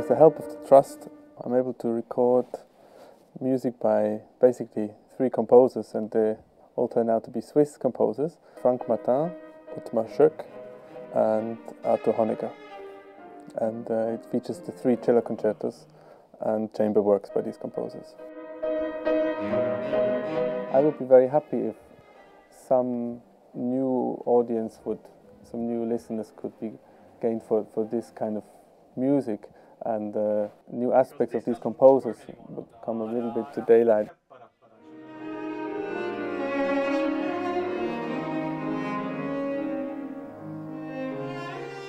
With the help of the Trust, I'm able to record music by basically 3 composers, and they all turn out to be Swiss composers: Frank Martin, Ottmar Schoeck and Arthur Honegger. And it features the 3 cello concertos and chamber works by these composers. I would be very happy if some new audience some new listeners could be gained for this kind of music, and new aspects of these composers would come a little bit to daylight.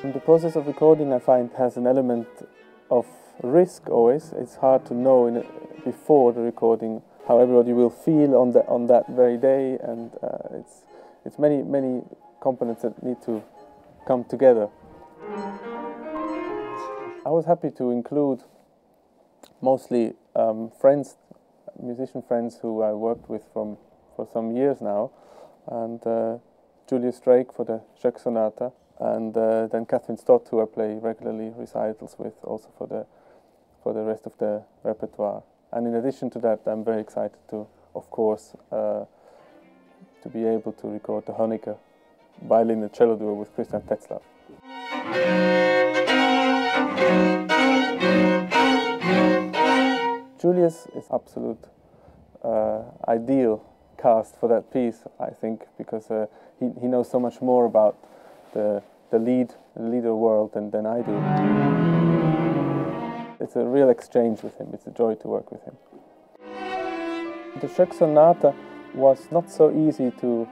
The process of recording, I find, has an element of risk always. It's hard to know before the recording how everybody will feel on that very day, and it's many components that need to come together. I was happy to include mostly musician friends who I worked with for some years now, and Julius Drake for the Schoeck Sonata, and then Catherine Stott, who I play regularly recitals with, also for the rest of the repertoire. And in addition to that, I'm very excited to, of course, to be able to record the Honegger violin and cello duo with Christian Tetzlaff. Julius is absolute ideal cast for that piece, I think, because he knows so much more about the leader world than I do. It's a real exchange with him. It's a joy to work with him. The Schoeck Sonata was not so easy to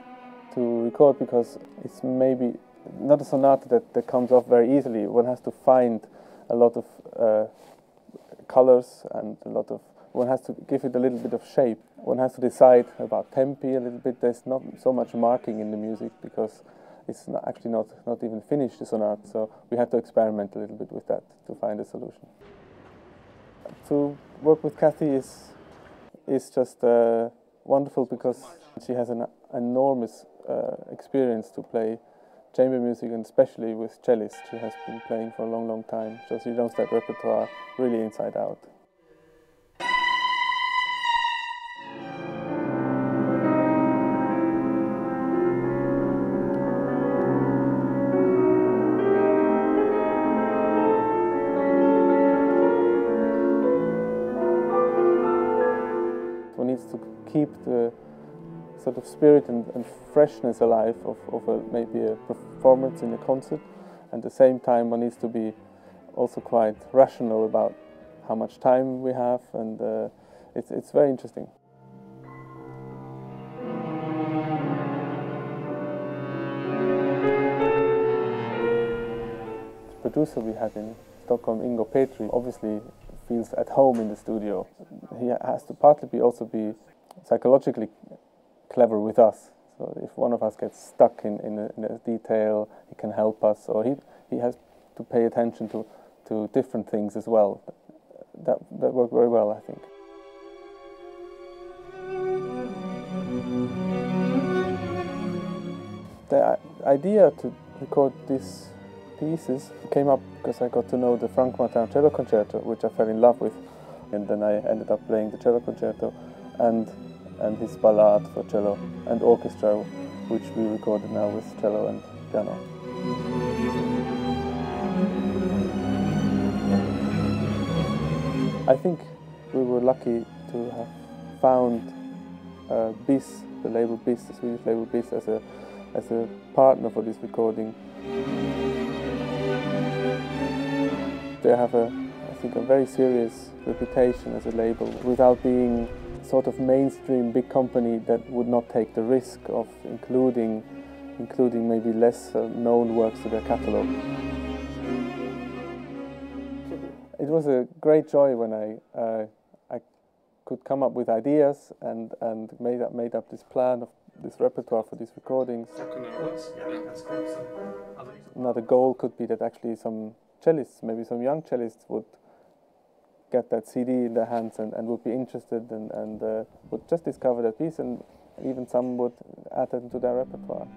record because it's maybe not a sonata that comes off very easily. One has to find a lot of colors and one has to give it a little bit of shape. One has to decide about tempi a little bit. There's not so much marking in the music because it's actually not even finished, the sonata, so we had to experiment a little bit with that to find a solution. To work with Kathy is just wonderful because she has an enormous experience to play chamber music, and especially with cellists. She has been playing for a long time, so she knows that repertoire really inside out. One needs to keep the sort of spirit and freshness alive of maybe a performance in a concert, and at the same time one needs to be also quite rational about how much time we have, and it's very interesting. The producer we had in Stockholm, Ingo Petri, obviously feels at home in the studio. He has to partly also be psychologically clever with us. So if one of us gets stuck in a detail, he can help us, or he has to pay attention to different things as well. That worked very well, I think. The idea to record these pieces came up because I got to know the Frank Martin cello concerto, which I fell in love with, and then I ended up playing the cello concerto and his ballade for cello and orchestra, which we recorded now with cello and piano. I think we were lucky to have found BIS, the label BIS, the Swedish label BIS, as a partner for this recording. They have I think, a very serious reputation as a label, without being sort of mainstream big company that would not take the risk of including maybe less known works to their catalogue. It was a great joy when I could come up with ideas and made up this plan of this repertoire for these recordings. Another goal could be that actually some cellists, maybe some young cellists, would get that CD in their hands and would be interested and would just discover that piece, and even some would add it into their repertoire.